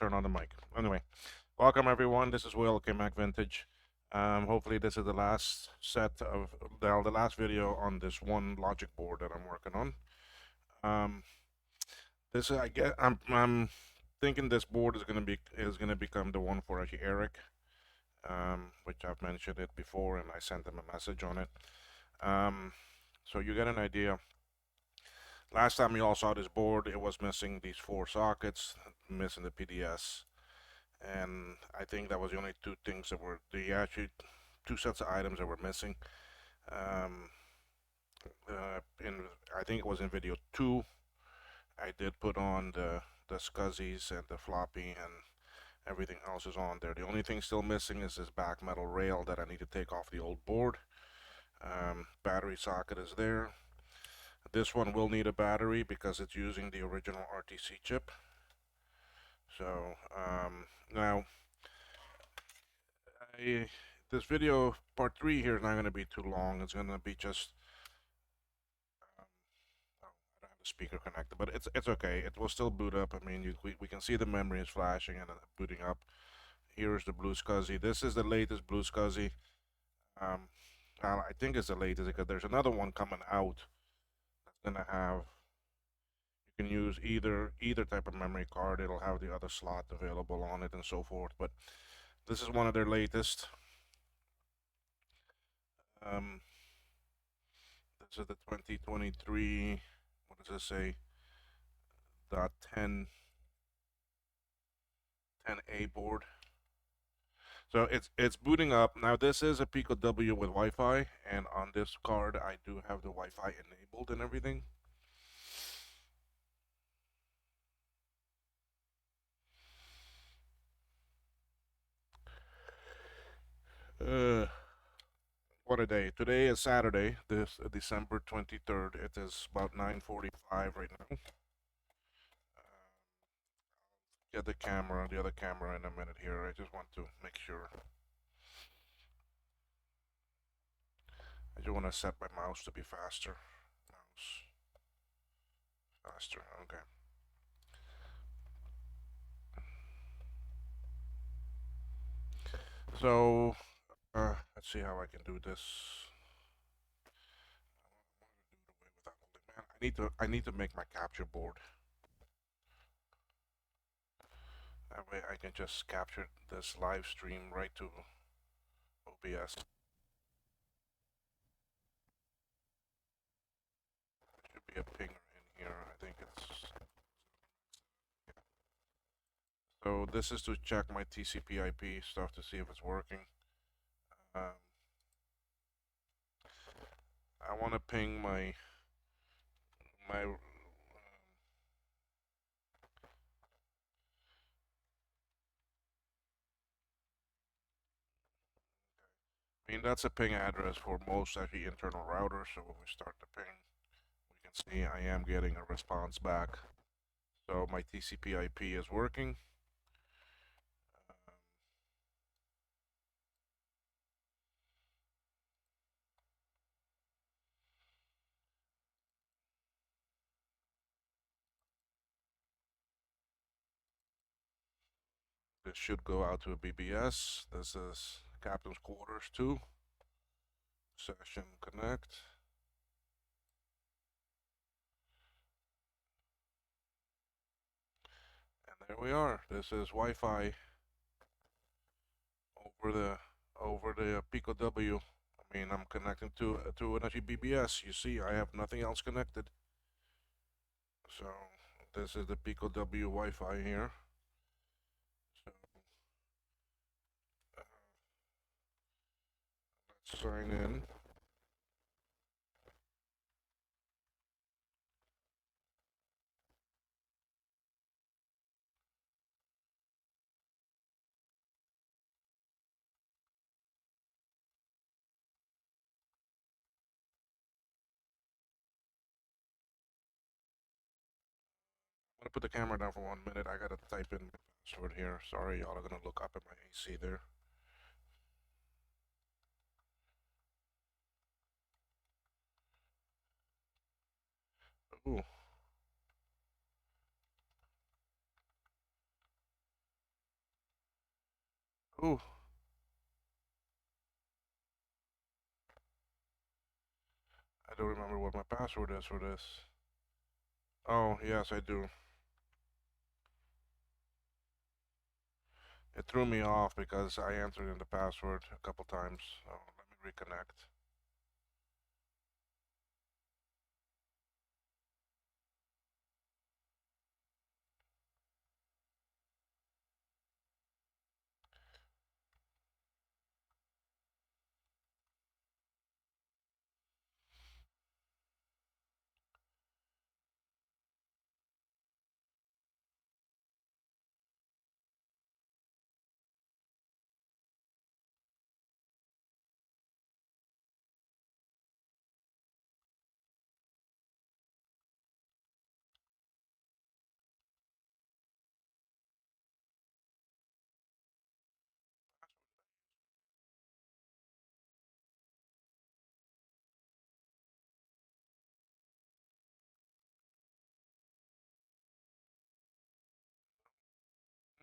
turn on the mic. Anyway, welcome everyone. This is Will K-Mac Vintage. Hopefully this is the last set of the last video on this one logic board that I'm working on. This is, I get I'm thinking this board is gonna become the one for actually Eric, which I've mentioned it before, and I sent him a message on it. So you get an idea. Last time you all saw this board, it was missing these 4 sockets, missing the PDS, and I think that was the only 2 things that were actually 2 sets of items that were missing. Um, in I think it was in video 2, I did put on the SCSIs and the floppy, and everything else is on there. The only thing still missing is this back metal rail that I need to take off the old board. Battery socket is there. This one will need a battery because it's using the original RTC chip. So now this video part 3 here is not going to be too long. It's going to be just oh, I don't have the speaker connected, but it's okay. It will still boot up. I mean, we can see the memory is flashing and booting up. Here's the blueSCSI. This is the latest blueSCSI. I think it's the latest because there's another one coming out that's gonna have, you can use either type of memory card. It'll have the other slot available on it and so forth. But this is one of their latest. This is the 2023. What does it say? Dot 10A board. So it's booting up. Now this is a Pico W with Wi-Fi, and on this card I do have the Wi-Fi enabled and everything. What a day. Today is Saturday, this December 23rd. It is about 9:45 right now. Get the other camera in a minute here. I just want to make sure. I just want to set my mouse to be faster. Mouse. Faster, okay. So, let's see how I can do this. Man, I need to make my capture board. That way I can just capture this live stream right to OBS. There should be a pinger in here. I think it's. So this is to check my TCP/IP stuff to see if it's working. I want to ping my I mean, that's a ping address for most actually internal routers. So when we start the ping, we can see I am getting a response back. So my TCP/IP is working. This should go out to a BBS. This is Captain's Quarters 2. Session connect. And there we are. This is Wi-Fi over the Pico W. I mean, I'm connecting to an actually BBS. You see, I have nothing else connected. So this is the Pico W Wi-Fi here. So let's sign in. I'm gonna put the camera down for 1 minute. I gotta type in my password here. Sorry, y'all are gonna look up at my AC there. Ooh. Ooh, I don't remember what my password is for this. Oh, yes, I do. It threw me off because I entered in the password a couple times. So let me reconnect.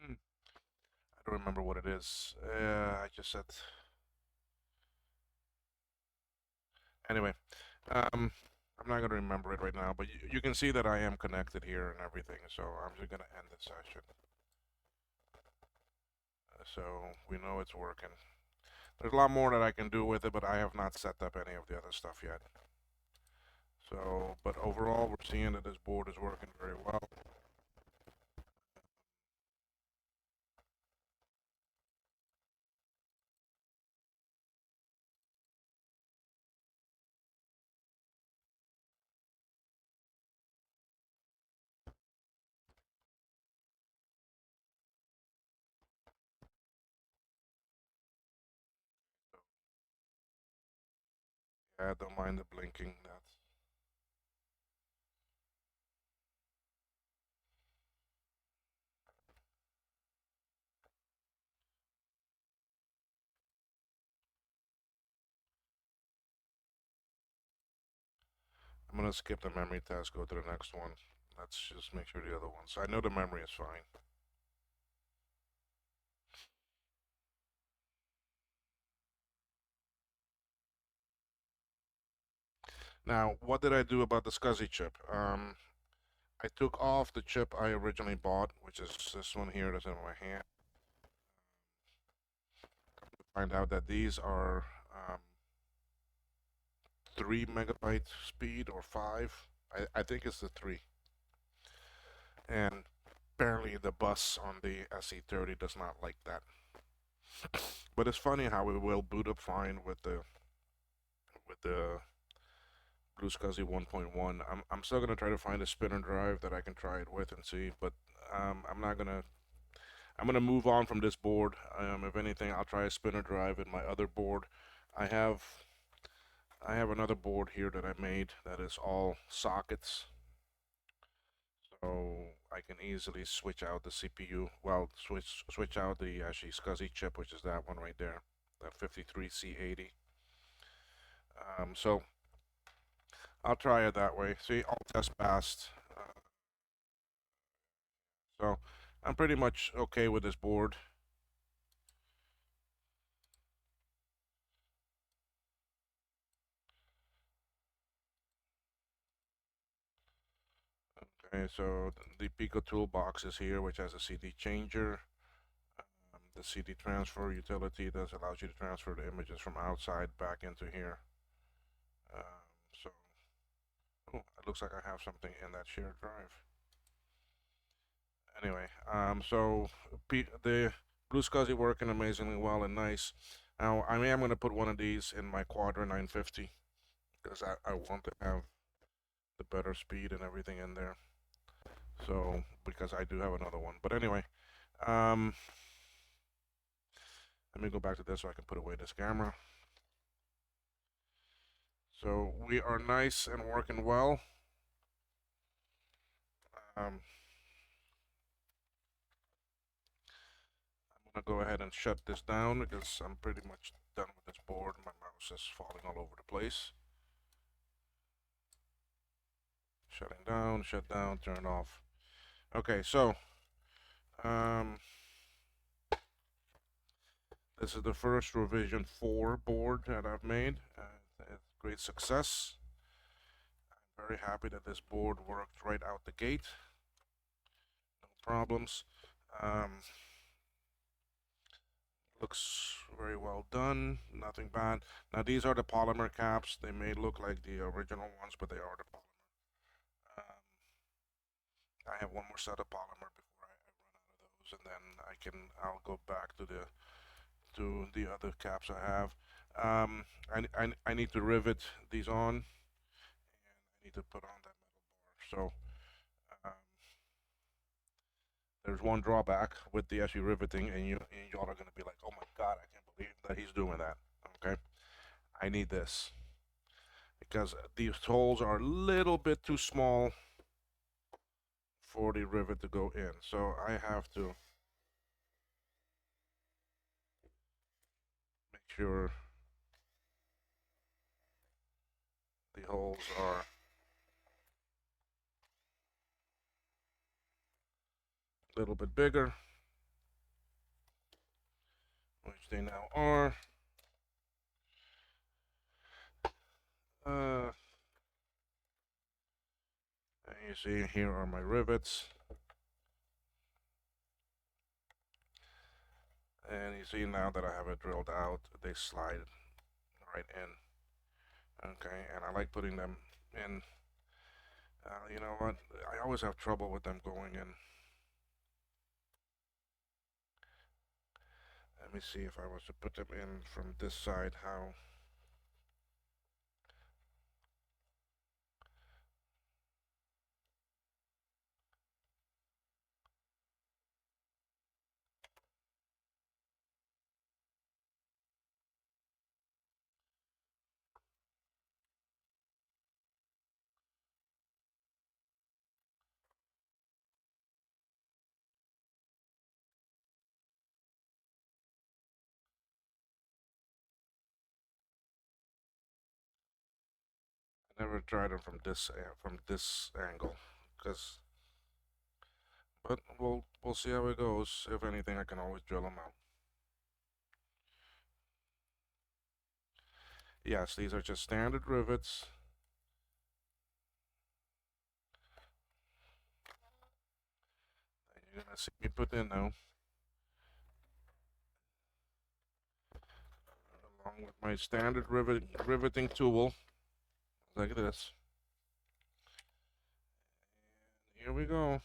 Hmm, I don't remember what it is. I just said. Anyway, I'm not gonna remember it right now, but you can see that I am connected here and everything. So I'm just gonna end the session. So we know it's working. There's a lot more that I can do with it, but I have not set up any of the other stuff yet. So, but overall, we're seeing that this board is working very well. Yeah, I don't mind the blinking. That's I'm gonna skip the memory test, go to the next one. Let's just make sure the other ones. I know the memory is fine. Now, what did I do about the SCSI chip? I took off the chip I originally bought, which is this one here that's in my hand. Find out that these are 3 megabyte speed or 5. I think it's the 3. And apparently the bus on the SE30 does not like that. But it's funny how it will boot up fine with the blueSCSI 1.1. I'm still gonna try to find a spinner drive that I can try it with and see, but I'm not gonna. I'm gonna move on from this board. If anything, I'll try a spinner drive in my other board. I have I have another board here that I made that is all sockets, so I can easily switch out the CPU. Well, switch out the actually SCSI chip, which is that one right there, that 53C80. So I'll try it that way. See, all tests passed. So I'm pretty much okay with this board. Okay, so the Pico toolbox is here, which has a CD changer. The CD transfer utility that allows you to transfer the images from outside back into here. So, oh, it looks like I have something in that shared drive. Anyway, so the blueSCSI working amazingly well and nice. Now, I am going to put one of these in my Quadra 950 because I want to have the better speed and everything in there. So, because I do have another one. But anyway, um, let me go back to this so I can put away this camera. So we are nice and working well. I'm gonna go ahead and shut this down because I'm pretty much done with this board. My mouse is falling all over the place. Shutting down, shut down, turn off. Okay, so um, This is the first revision 4 board that I've made. It's great success. I'm very happy that this board worked right out the gate. No problems. Um, Looks very well done. Nothing bad. Now these are the polymer caps. They may look like the original ones, but they are the polymer. I have one more set of polymer before I run out of those, and then I'll go back to the other caps I have. I need to rivet these on, and I need to put on that metal bar. So there's one drawback with the SU riveting, and y'all are gonna be like, "Oh my God, I can't believe that he's doing that." Okay, I need this because these holes are a little bit too small for the rivet to go in. So I have to make sure the holes are a little bit bigger, which they now are. And you see here are my rivets. And you see now that I have it drilled out, they slide right in. Okay, and I like putting them in. You know what? I always have trouble with them going in. Let me see if I was to put them in from this side, how. I never tried them from this angle, because. But we'll see how it goes. If anything, I can always drill them out. Yes, these are just standard rivets. You're gonna see me put in now, along with my standard riveting tool, like this. And here we go.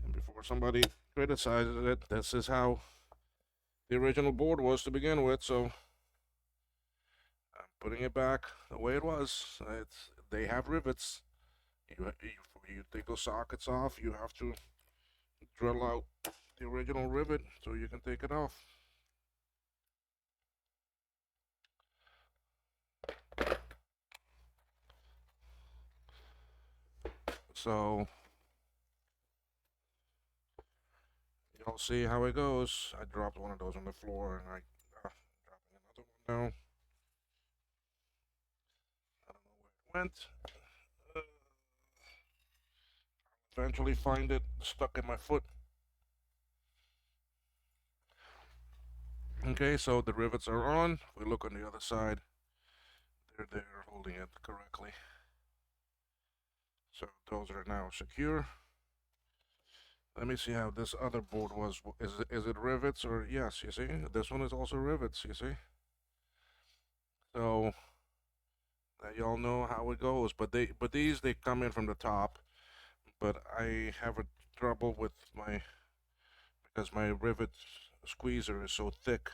And before somebody criticizes it, this is how the original board was to begin with. So I'm putting it back the way it was. They have rivets. You take those sockets off, you have to drill out the original rivet so you can take it off. So you'll see how it goes. I dropped one of those on the floor, and I'm dropping another one now. I don't know where it went. Uh, Eventually find it stuck in my foot. Okay, so the rivets are on. If we look on the other side, they're there holding it correctly. So those are now secure. Let me see how this other board was. Is it rivets or yes? You see, this one is also rivets. You see, so y'all know how it goes. But these they come in from the top. But I have a trouble with because my rivet squeezer is so thick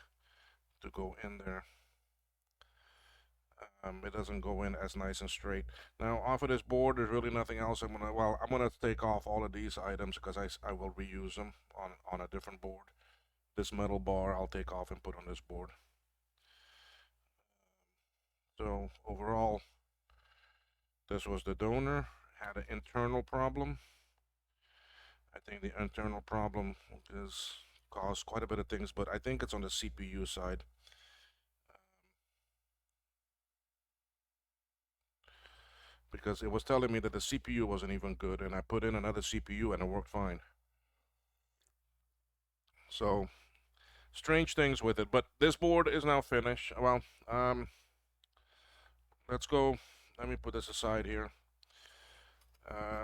to go in there. It doesn't go in as nice and straight. Now off of this board, there's really nothing else. I'm gonna take off all of these items because I will reuse them on a different board. This metal bar I'll take off and put on this board. So overall, this was the donor. Had an internal problem. I think the internal problem is caused quite a bit of things, but I think it's on the CPU side. Because it was telling me that the CPU wasn't even good, and I put in another CPU and it worked fine. So strange things with it, but this board is now finished. Well, let's go. Let me put this aside here.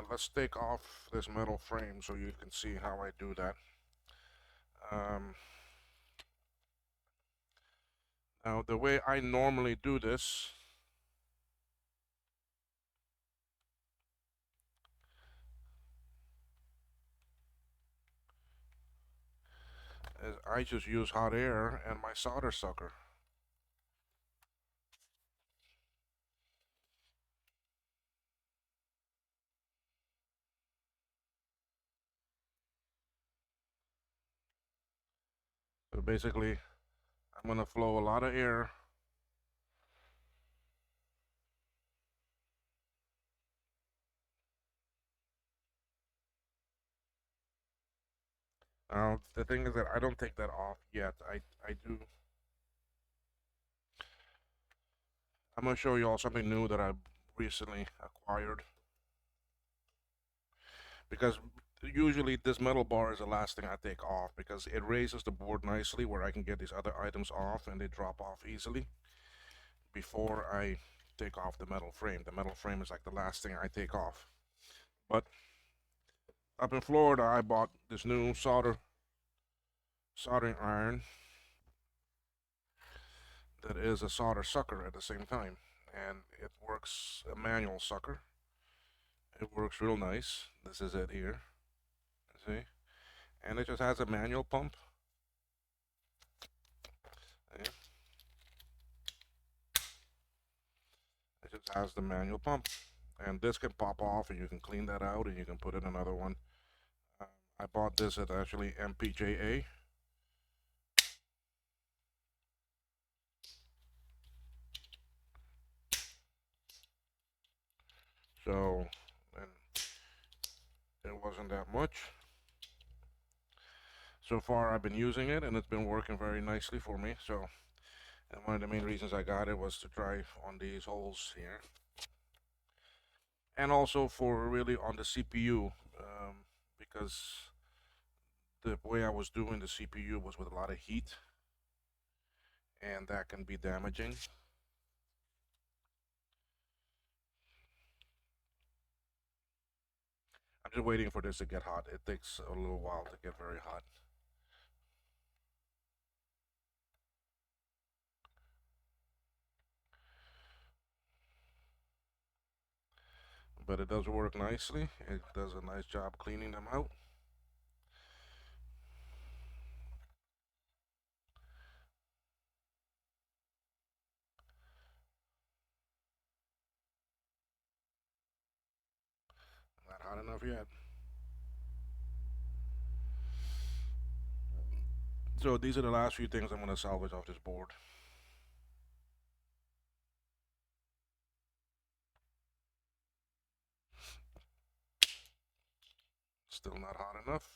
Let's take off this metal frame so you can see how I do that. Um, Now, the way I normally do this is I just use hot air and my solder sucker. So basically, I'm going to flow a lot of air. Now, the thing is that I don't take that off yet. I do. I'm going to show you all something new that I recently acquired. Because usually this metal bar is the last thing I take off because it raises the board nicely where I can get these other items off and they drop off easily before I take off the metal frame. The metal frame is like the last thing I take off. But up in Florida, I bought this new soldering iron that is a solder sucker at the same time, and it works a manual sucker. It works real nice. This is it here. See, and it just has a manual pump. See? It just has the manual pump, and this can pop off, and you can clean that out, and you can put in another one. Uh, I bought this at actually MPJA. So, and it wasn't that much. So far, I've been using it, and it's been working very nicely for me. So, and one of the main reasons I got it was to try on these holes here, and also for really on the CPU, because the way I was doing the CPU was with a lot of heat, and that can be damaging. I'm just waiting for this to get hot. It takes a little while to get very hot. But it does work nicely. It does a nice job cleaning them out. Not hot enough yet. So these are the last few things I'm going to salvage off this board. Still not hot enough.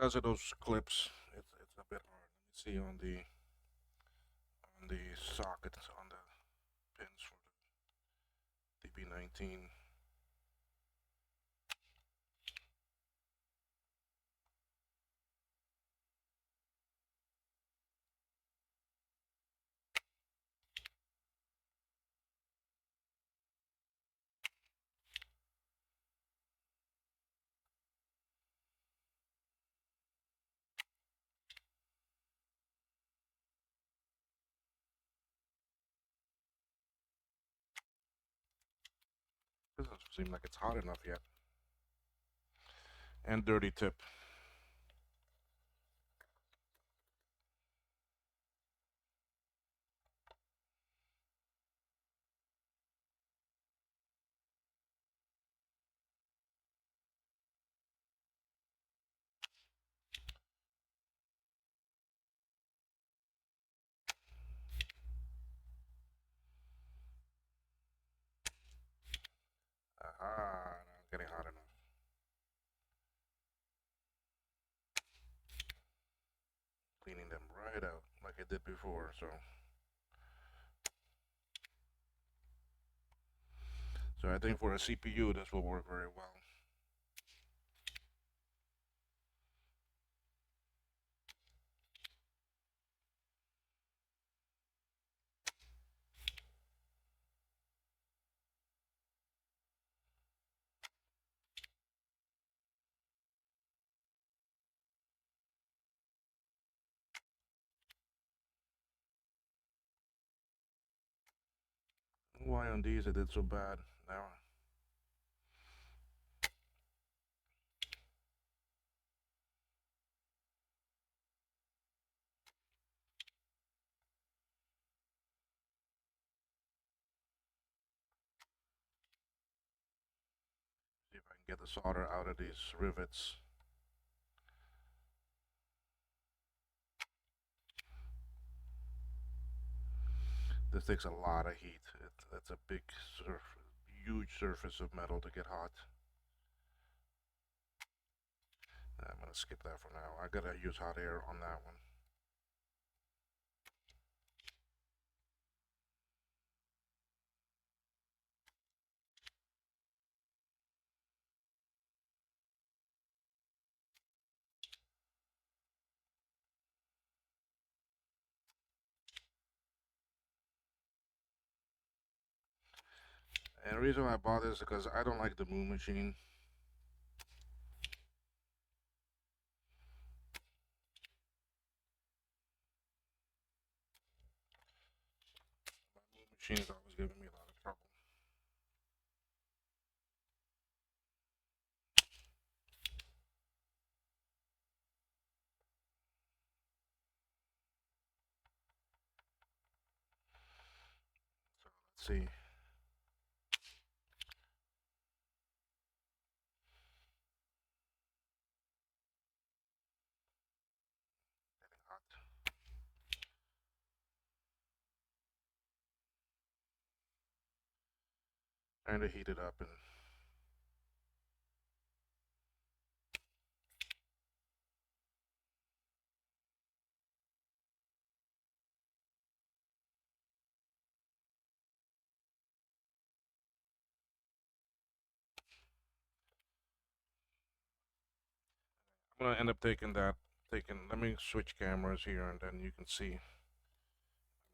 because of those clips, it's a bit hard. Let me see on the sockets on the pins for the DB19. Doesn't seem like it's hot enough yet. And dirty tip. Aha, now it's getting hot enough. Cleaning them right out like I did before, so I think for a CPU this will work very well. Why on these it did so bad? Now see if I can get the solder out of these rivets. This takes a lot of heat. It's a big, huge surface of metal to get hot. I'm gonna skip that for now. I gotta use hot air on that one. And the reason why I bought this is because I don't like the Moon machine. My Moon machine is always giving me a lot of trouble. So let's see. Getting hot. Trying to heat it up and I'm gonna end up taking that. Let me switch cameras here and then you can see. I'm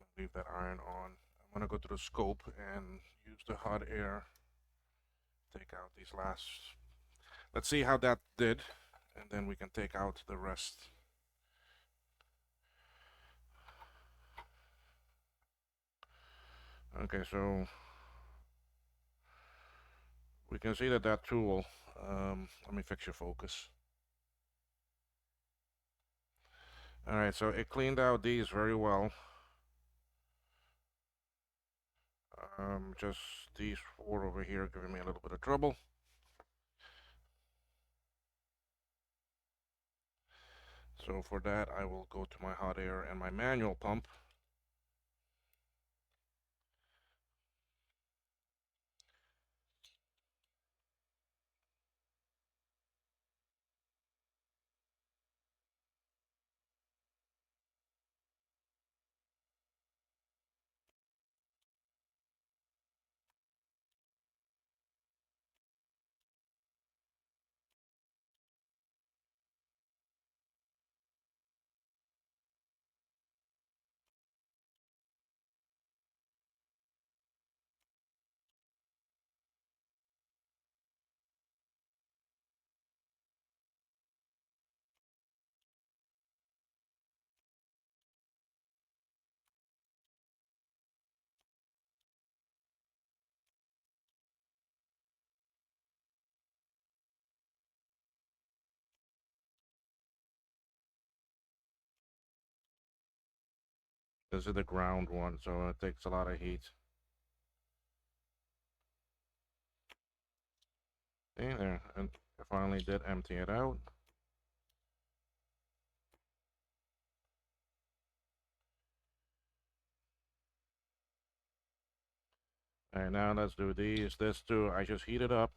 gonna leave that iron on. I'm gonna go to the scope and use the hot air. Take out these last. Let's see how that did, and then we can take out the rest. Okay, so we can see that tool, let me fix your focus. Alright, so it cleaned out these very well. Just these four over here giving me a little bit of trouble. So for that, I will go to my hot air and my manual pump. This is the ground one, so it takes a lot of heat. See there, and I finally did empty it out. Alright, now let's do these. This too, I just heat it up.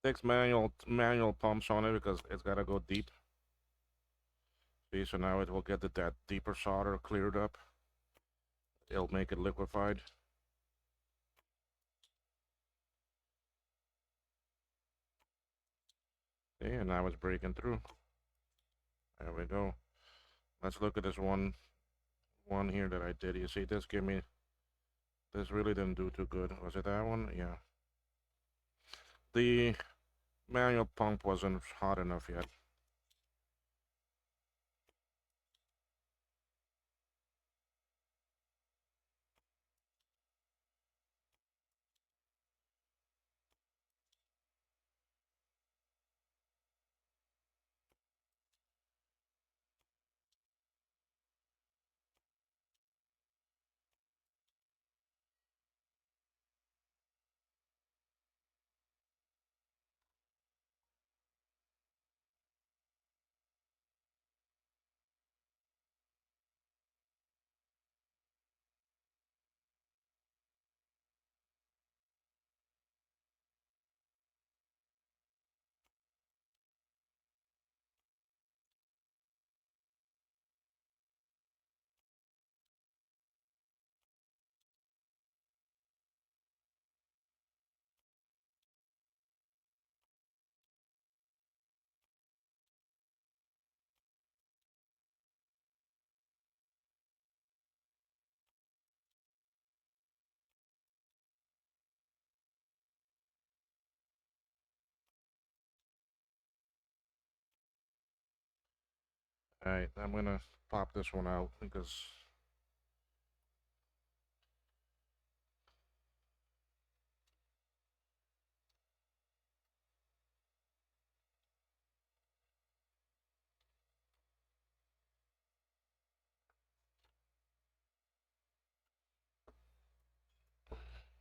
Takes manual pumps on it because it's gotta go deep. See, so now it will get that deeper solder cleared up. It'll make it liquefied. See, and now it's breaking through. There we go. Let's look at this one here that I did. You see, this really didn't do too good. Was it that one? Yeah. The manual pump wasn't hot enough yet. Alright, I'm gonna pop this one out because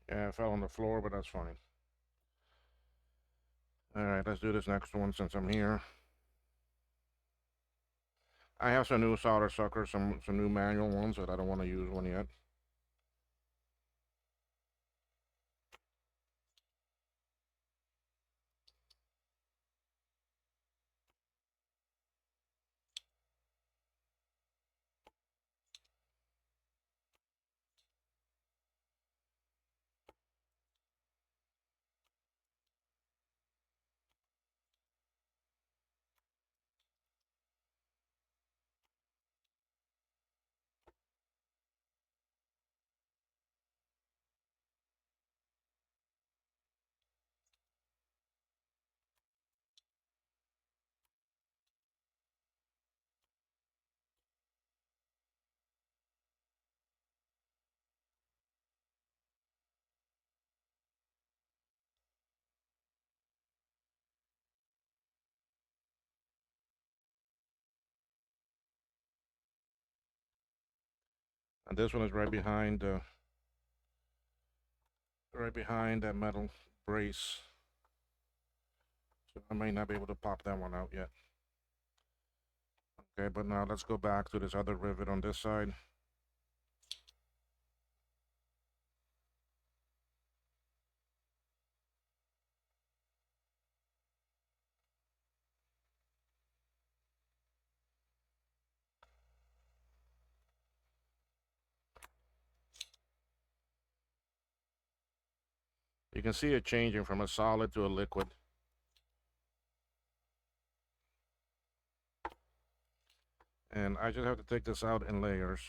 yeah, it fell on the floor, but that's fine. Alright, let's do this next one since I'm here. I have some new solder suckers, some new manual ones, but I don't want to use one yet. And this one is right behind that metal brace. So I may not be able to pop that one out yet. Okay, but now let's go back to this other rivet on this side. You can see it changing from a solid to a liquid. And I just have to take this out in layers.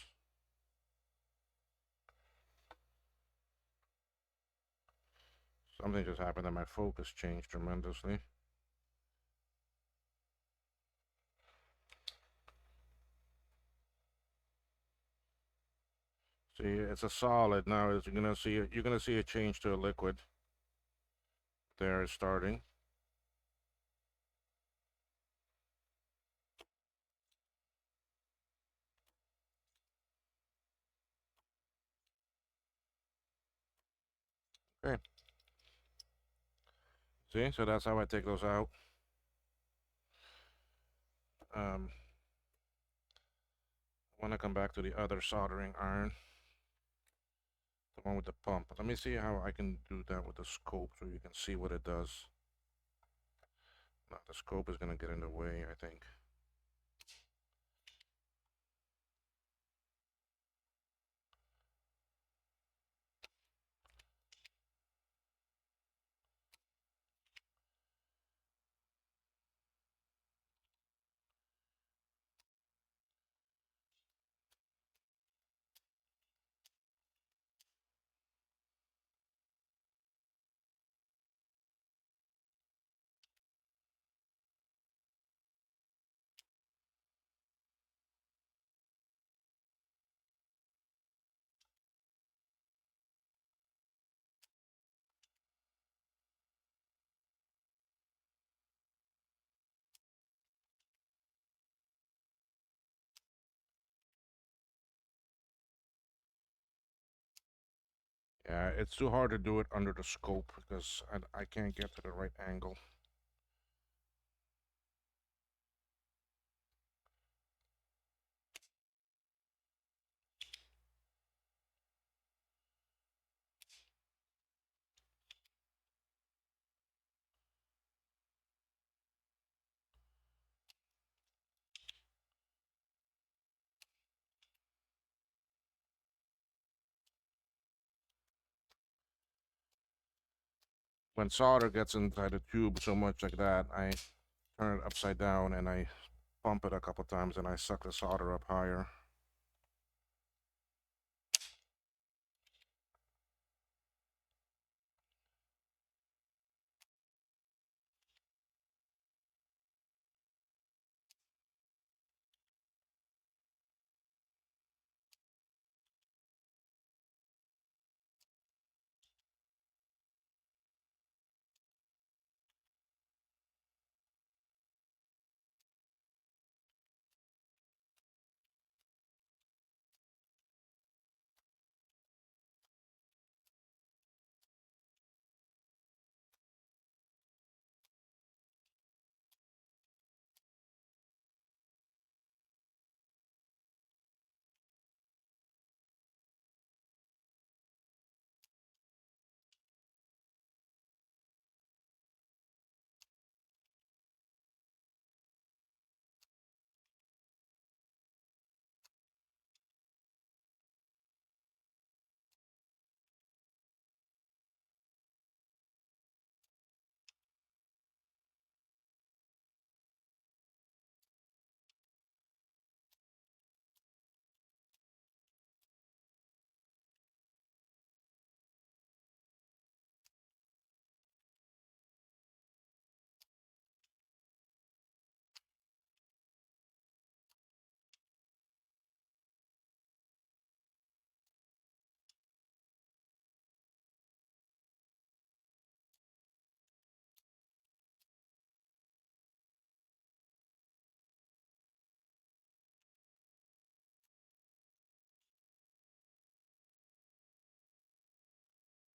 Something just happened and my focus changed tremendously. See, it's a solid now. As you're gonna see a change to a liquid. There, it's starting. Okay. See, so that's how I take those out. I want to come back to the other soldering iron, the one with the pump. Let me see how I can do that with the scope so you can see what it does. No, the scope is going to get in the way, I think. Yeah, it's too hard to do it under the scope because I can't get to the right angle. When solder gets inside the tube so much like that, I turn it upside down and I pump it a couple times and I suck the solder up higher.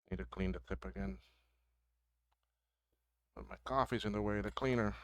Need to clean the tip again. But my coffee's in the way of the cleaner.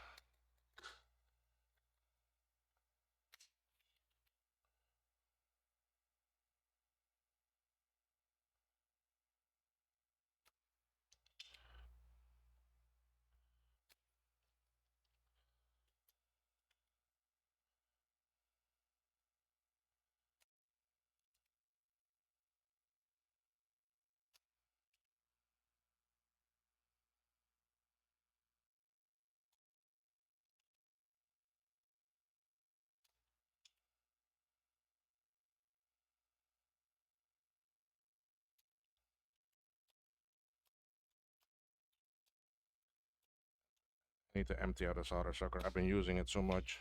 I need to empty out the solder sucker. I've been using it so much.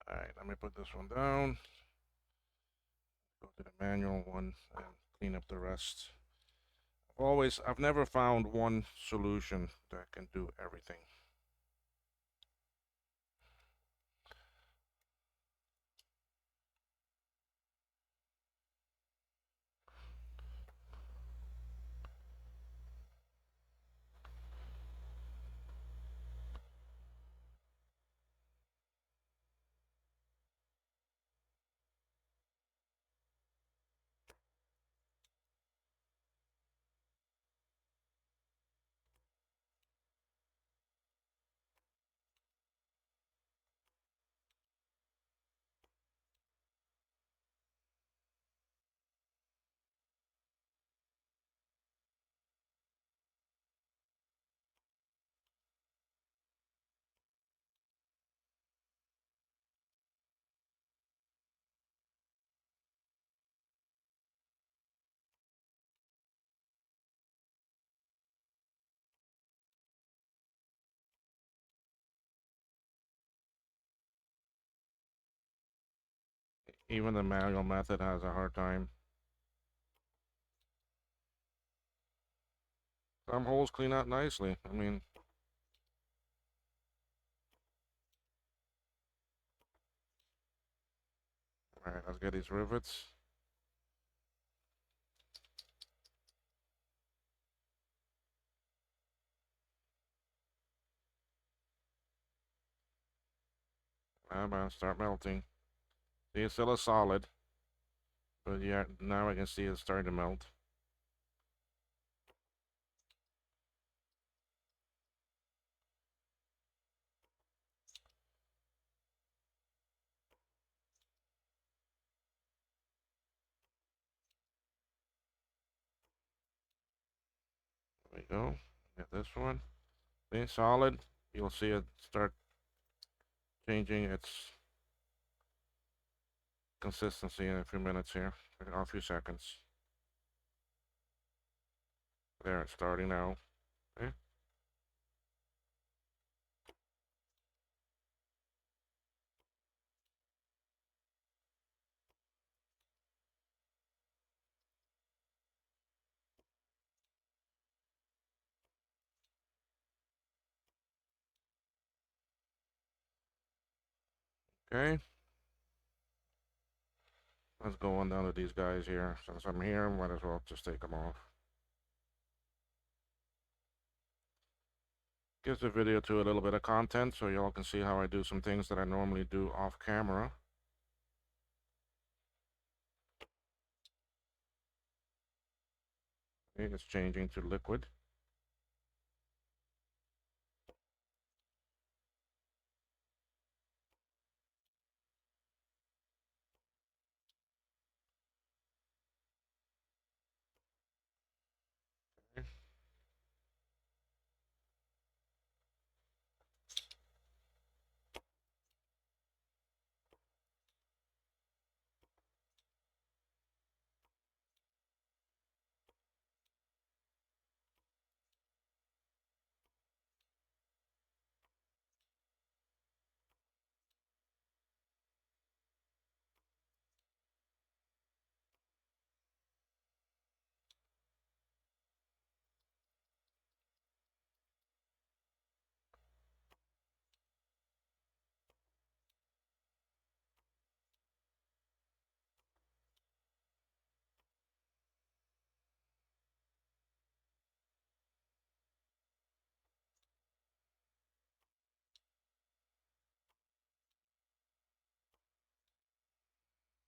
All right, let me put this one down. Go to the manual one and clean up the rest. I've never found one solution that can do everything. Even the manual method has a hard time. Some holes clean out nicely. I mean, all right, let's get these rivets. Come on, start melting. See, it's still a solid, but yeah, now I can see it's starting to melt. There we go. Get this one. See, solid. You'll see it start changing its consistency in a few minutes here, in a few seconds. There, it's starting now. Okay. Okay. Let's go on down to these guys here. Since I'm here, might as well just take them off. Gives the video to a little bit of content so y'all can see how I do some things that I normally do off camera. Okay, it's changing to liquid. Okay.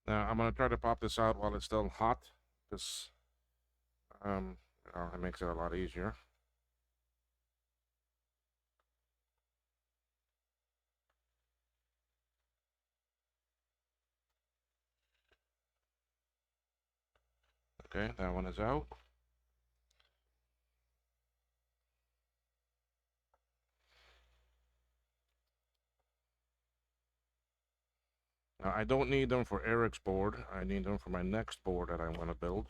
Now I'm gonna try to pop this out while it's still hot. This, it makes it a lot easier. Okay, that one is out. Now I don't need them for Eric's board. I need them for my next board that I want to build.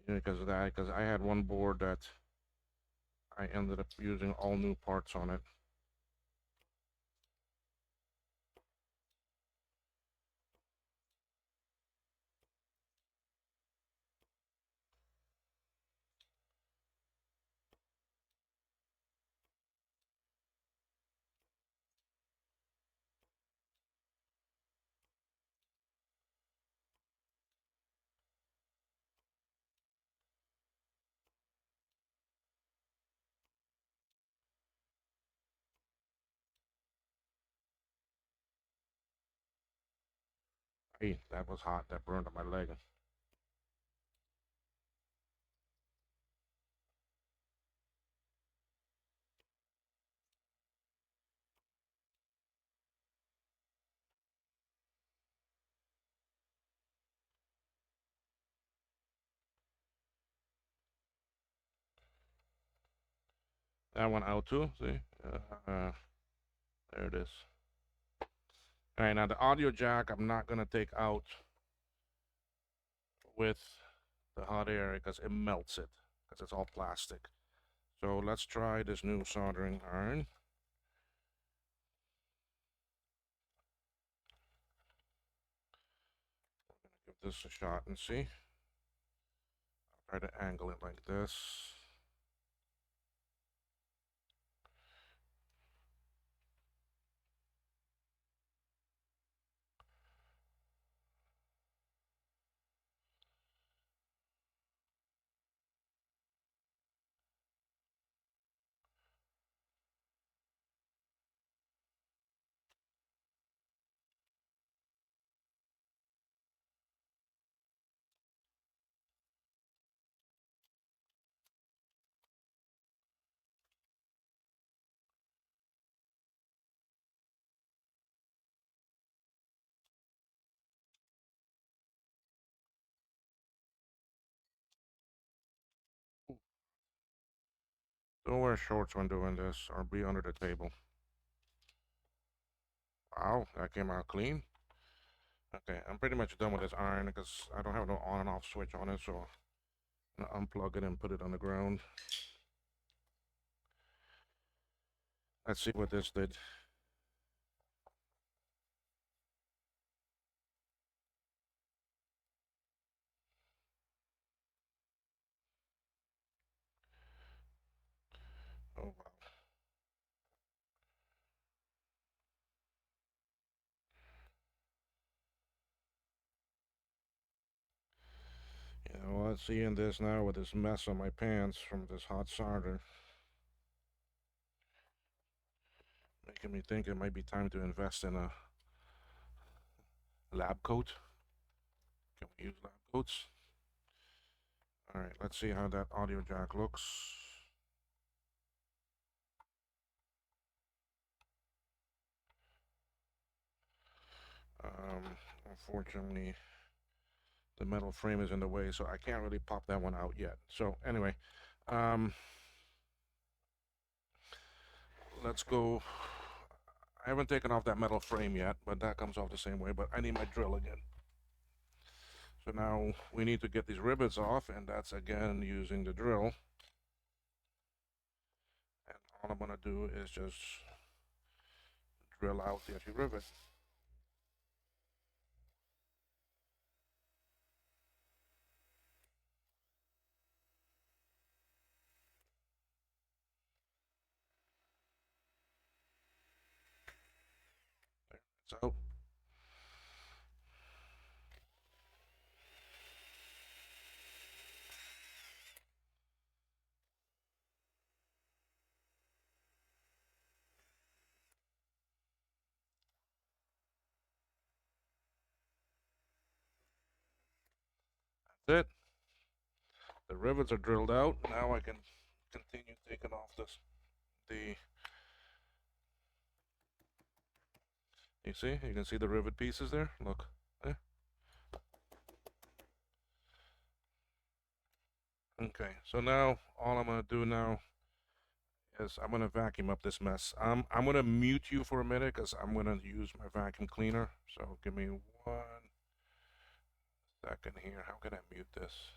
because of that, because I had one board that I ended up using all new parts on it. Hey, that was hot. That burned up my leg. That one out too. See, there it is. All right, now the audio jack I'm not gonna take out with the hot air because it melts it because it's all plastic. So let's try this new soldering iron. Give this a shot and see. I'll try to angle it like this. Don't wear shorts when doing this or be under the table. Wow, that came out clean. Okay, I'm pretty much done with this iron because I don't have no on and off switch on it, so I'm gonna unplug it and put it on the ground. Let's see what this did. Oh wow. Yeah, well, let's see in this now with this mess on my pants from this hot solder. Making me think it might be time to invest in a lab coat. Can we use lab coats? All right, let's see how that audio jack looks. Unfortunately, the metal frame is in the way, so I can't really pop that one out yet. So anyway, um, let's go. I haven't taken off that metal frame yet, but that comes off the same way, but I need my drill again. So now we need to get these rivets off, and that's again using the drill. And all I'm gonna do is just drill out the empty rivet. There, it's out. That's it. The rivets are drilled out. Now I can continue taking off this. You see? You can see the rivet pieces there. Look. There. Okay. So now all I'm gonna do now is I'm gonna vacuum up this mess. I'm gonna mute you for a minute because I'm gonna use my vacuum cleaner. So give me 1 second here. How can I mute this?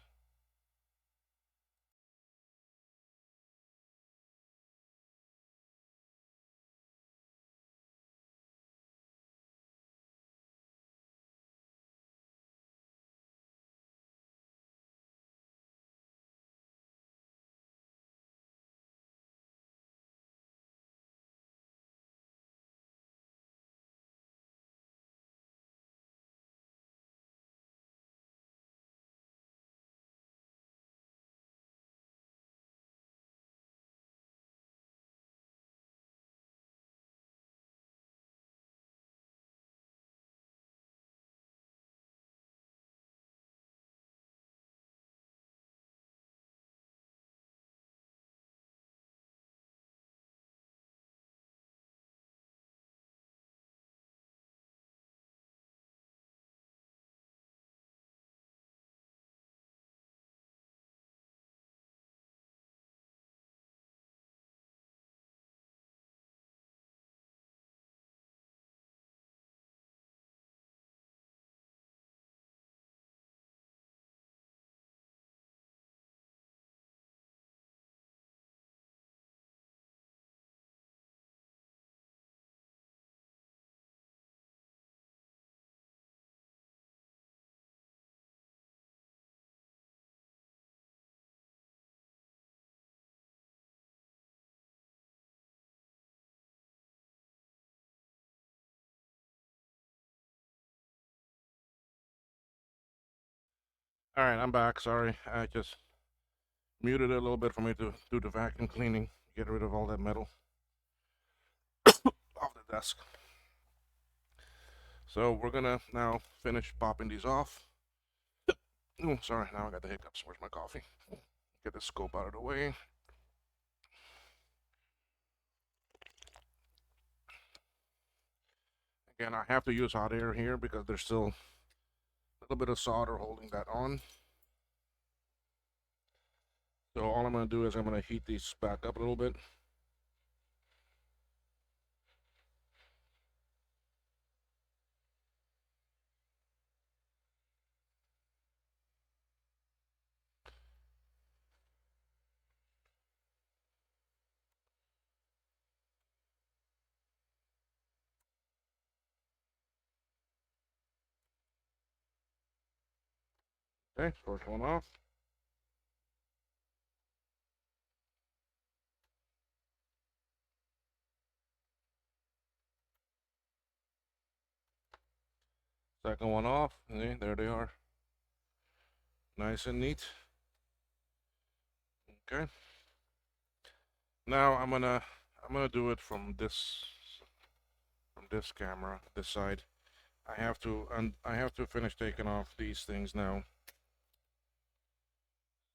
All right, I'm back. Sorry, I just muted it a little bit for me to do the vacuum cleaning, get rid of all that metal off the desk. So we're gonna now finish popping these off. Oh, sorry, now I got the hiccups. Where's my coffee? Get the scope out of the way. Again, I have to use hot air here because there's still a little bit of solder holding that on. So all I'm gonna do is I'm gonna heat these back up a little bit. Okay, first one off. Second one off. Okay, there they are. Nice and neat. Okay. Now I'm gonna do it from this camera, this side. I have to finish taking off these things now.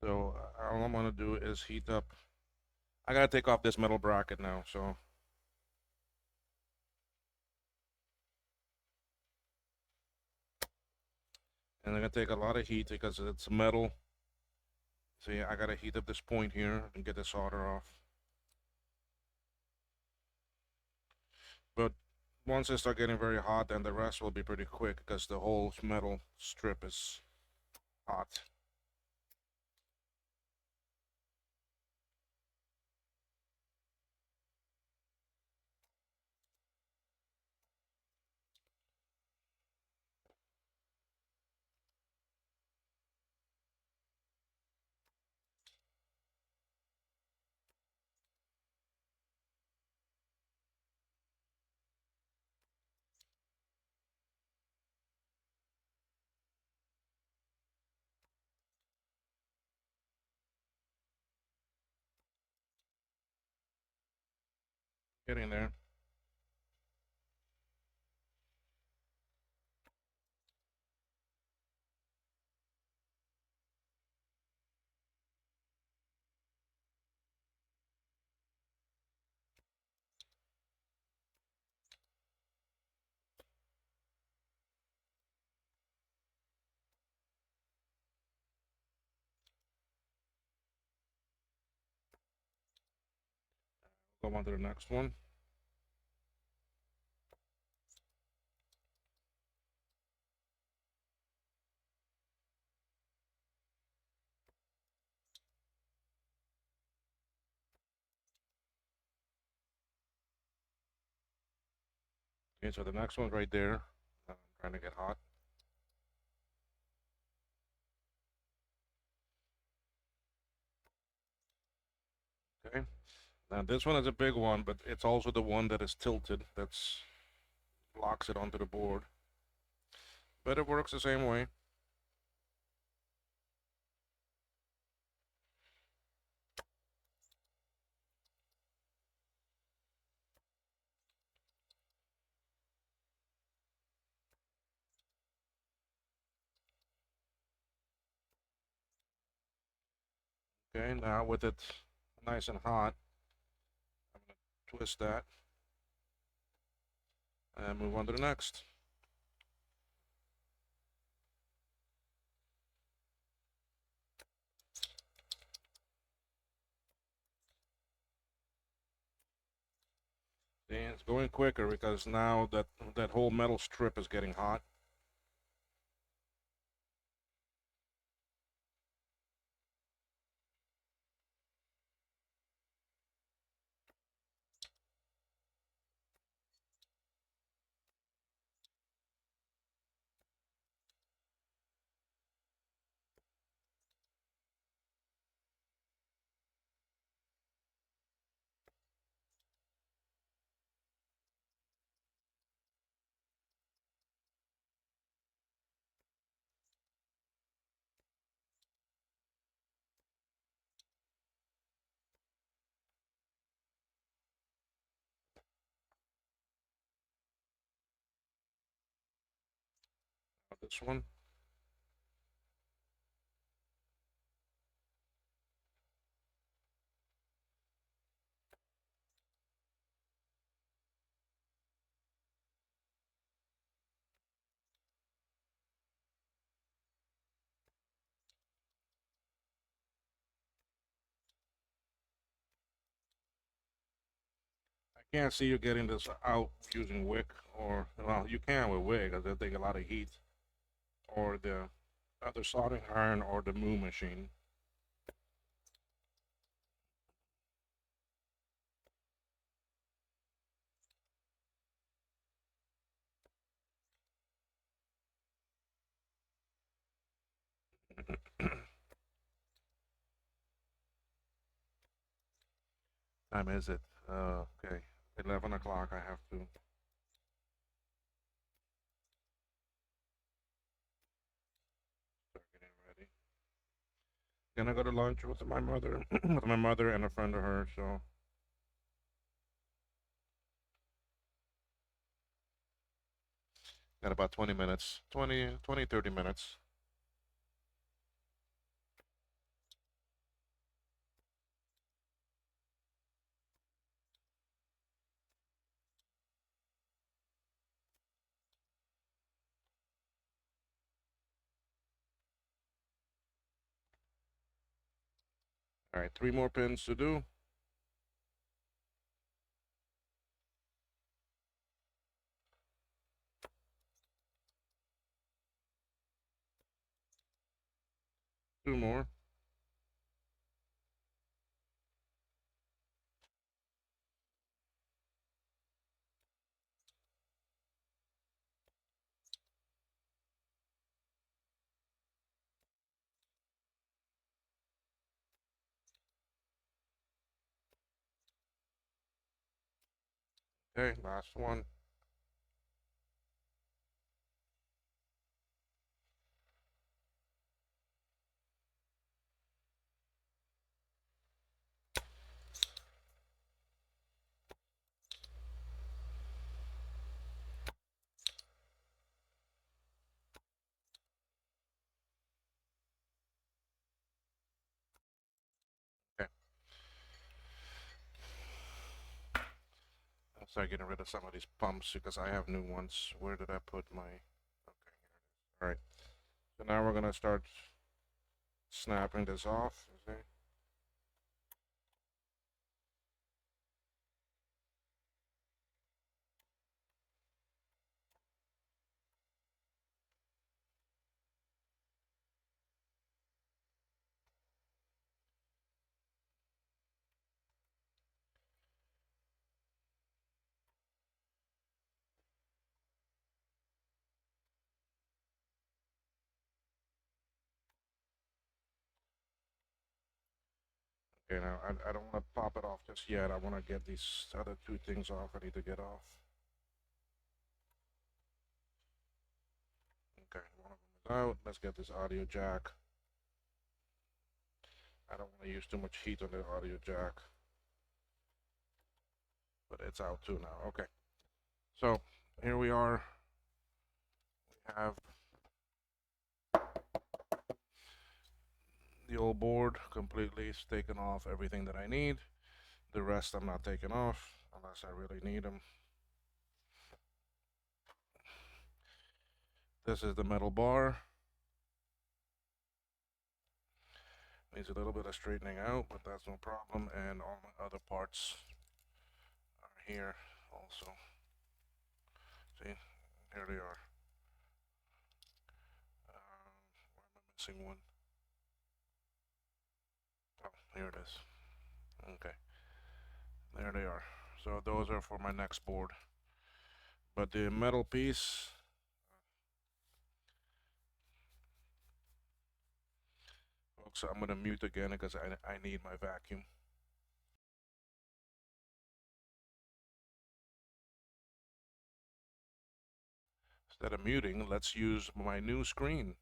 So all I'm gonna do is heat up. I gotta take off this metal bracket now. So and I'm gonna take a lot of heat because it's metal. See, I gotta heat up this point here and get the solder off. But once I start getting very hot, then the rest will be pretty quick because the whole metal strip is hot. Getting there. Go on to the next one. Okay, so the next one's right there. I'm trying to get hot. Okay. Now this one is a big one, but it's also the one that is tilted. That's locks it onto the board. But it works the same way. Okay, now with it nice and hot, I'm gonna twist that and move on to the next. And it's going quicker because now that whole metal strip is getting hot. this one. I can't see you getting this out using wick, or well, you can with wick because they take a lot of heat, or the other soldering iron, or the moo machine. Time is it? Okay, 11 o'clock. I have to start getting ready. Gonna go to lunch with my mother, with my mother and a friend of hers. So got about 20 minutes, 30 minutes. All right, 3 more pins to do. Two more. Okay, last one. Okay. I'll start getting rid of some of these pumps because I have new ones. Where did I put my? Okay, here it is. All right. So now we're gonna start snapping this off. Okay, now I don't want to pop it off just yet. I want to get these other two things off. I need to get off. Okay, one of them is out. Let's get this audio jack. I don't want to use too much heat on the audio jack, but it's out too now. Okay, so here we are. We have the old board completely. It's taken off everything that I need. The rest I'm not taking off unless I really need them. This is the metal bar. Needs a little bit of straightening out, but that's no problem. And all my other parts are here also. See, here they are. Why am I missing one? Oh, here it is. Okay, there they are. So those are for my next board. But the metal piece, folks, I'm gonna mute again because I need my vacuum. Instead of muting, let's use my new screen.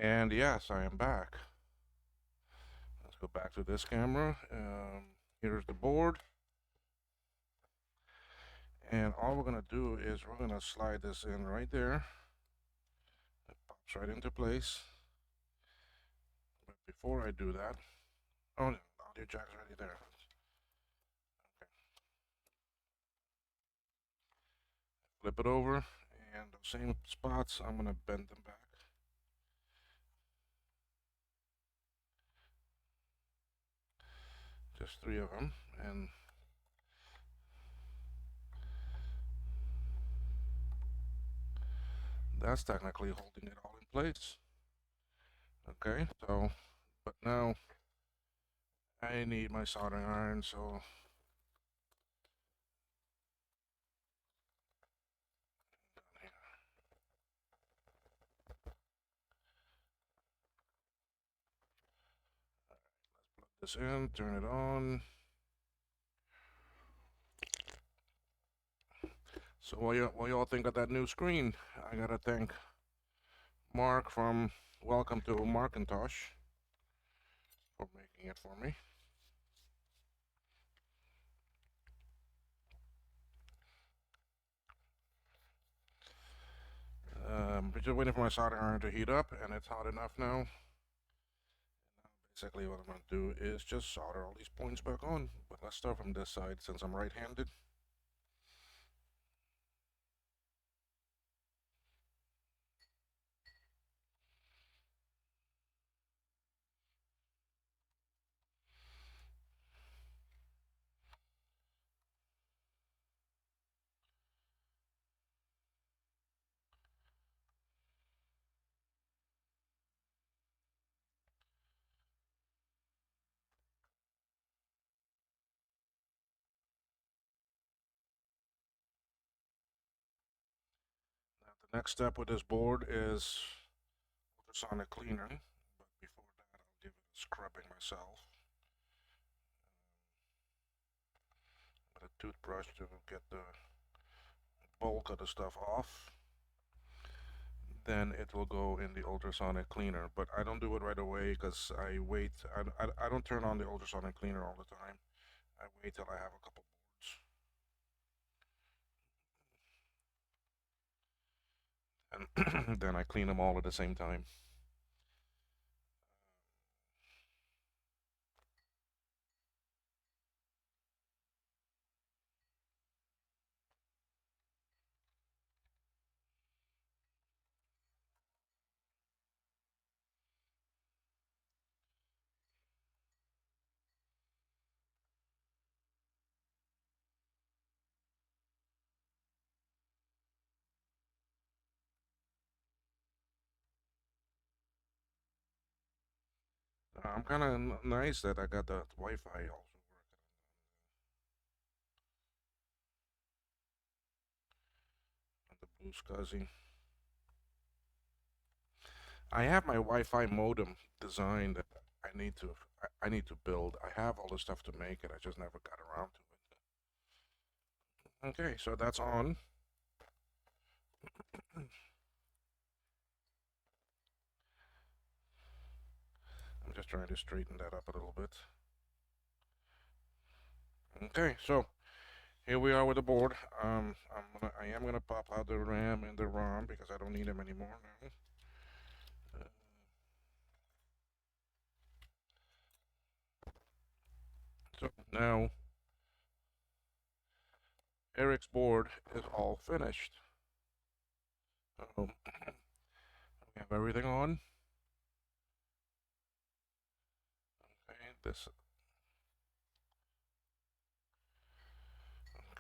And yes, I am back. Let's go back to this camera. Here's the board. And all we're gonna do is we're gonna slide this in right there. It pops right into place. But before I do that, oh, the audio jack's already there. Okay. Flip it over, and the same spots, I'm gonna bend them back. Just 3 of them, and that's technically holding it all in place. Okay, so, but now I need my soldering iron, so plug this in, turn it on. So what y'all think of that new screen? I gotta thank Mark from Welcome to Markintosh for making it for me. We're just waiting for my soldering iron to heat up, and it's hot enough now. Now basically what I'm gonna do is just solder all these points back on. But let's start from this side since I'm right-handed. Now the next step with this board is ultrasonic cleaner. But before that, I'll give it a scrubbing myself with a toothbrush to get the bulk of the stuff off. Then it will go in the ultrasonic cleaner. But I don't do it right away because I wait. I don't turn on the ultrasonic cleaner all the time. I wait till I have a couple boards. And then I clean them all at the same time. I'm kind of nice that I got the Wi-Fi also working on the blueSCSI. I have my Wi-Fi modem designed that I need to build. I have all the stuff to make it. I just never got around to it. Okay, so that's on. I'm just trying to straighten that up a little bit. Okay, so here we are with the board. I am gonna pop out the RAM and the ROM because I don't need them anymore now. So now Eric's board is all finished. We have everything on. Okay, this.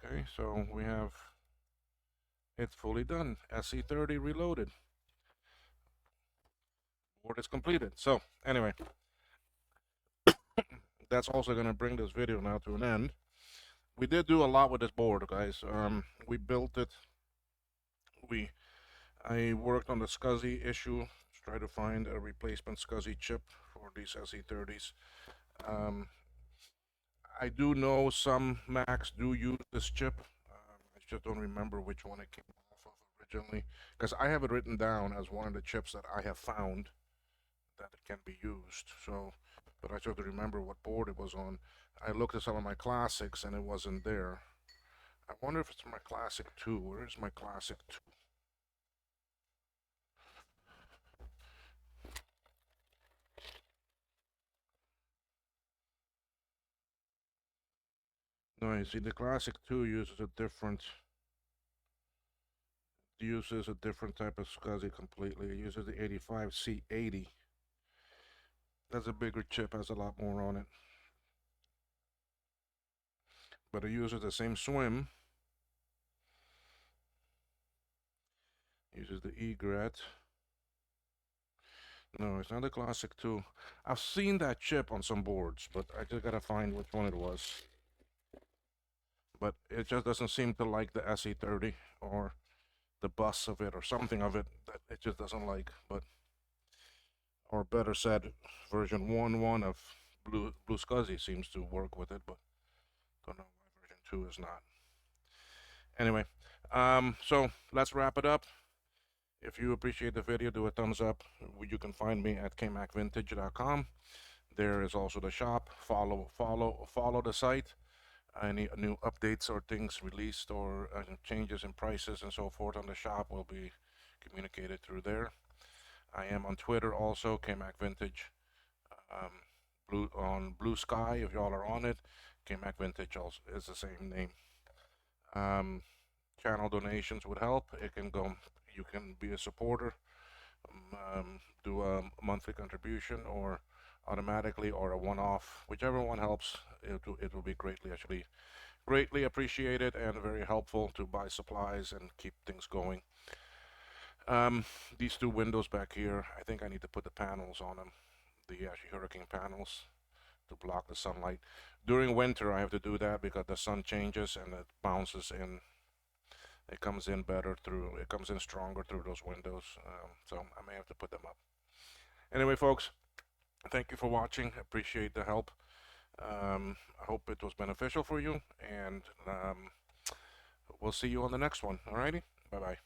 Okay, so we have it's fully done. SC30 reloaded. Board is completed. So anyway, that's also gonna bring this video now to an end. We did do a lot with this board, guys. We built it. I worked on the SCSI issue, try to find a replacement SCSI chip for these SE30s. I do know some Macs do use this chip. I just don't remember which one it came off of originally, because I have it written down as one of the chips that I have found that it can be used. So, but I just remember what board it was on. I looked at some of my classics and it wasn't there. I wonder if it's my classic 2. Where is my classic 2? No, you see, the classic 2 uses a different type of SCSI completely. It uses the 85C80. That's a bigger chip, has a lot more on it. But it uses the same swim. Uses the egret. No, it's not the classic 2. I've seen that chip on some boards, but I just gotta find which one it was. But it just doesn't seem to like the SE30 or the bus of it or something of it that it just doesn't like. But, or better said, version 1.1 of blueSCSI seems to work with it, but don't know why version 2 is not. Anyway, so let's wrap it up. If you appreciate the video, do a thumbs up. You can find me at kmacvintage.com. There is also the shop. Follow the site. Any new updates or things released or changes in prices and so forth on the shop will be communicated through there. I am on Twitter also, kmacvintage. On blueSCSI, if y'all are on it, kmacvintage also is the same name. Channel donations would help. It can go. You can be a supporter, do a monthly contribution, or automatically, or a one-off, whichever one helps. It will be greatly appreciated and very helpful to buy supplies and keep things going. These 2 windows back here, I think I need to put the panels on them, the hurricane panels, to block the sunlight. During winter, I have to do that because the sun changes and it bounces in. It comes in stronger through those windows. So I may have to put them up. Anyway, folks, thank you for watching. Appreciate the help. I hope it was beneficial for you, and we'll see you on the next one. Alrighty, bye bye.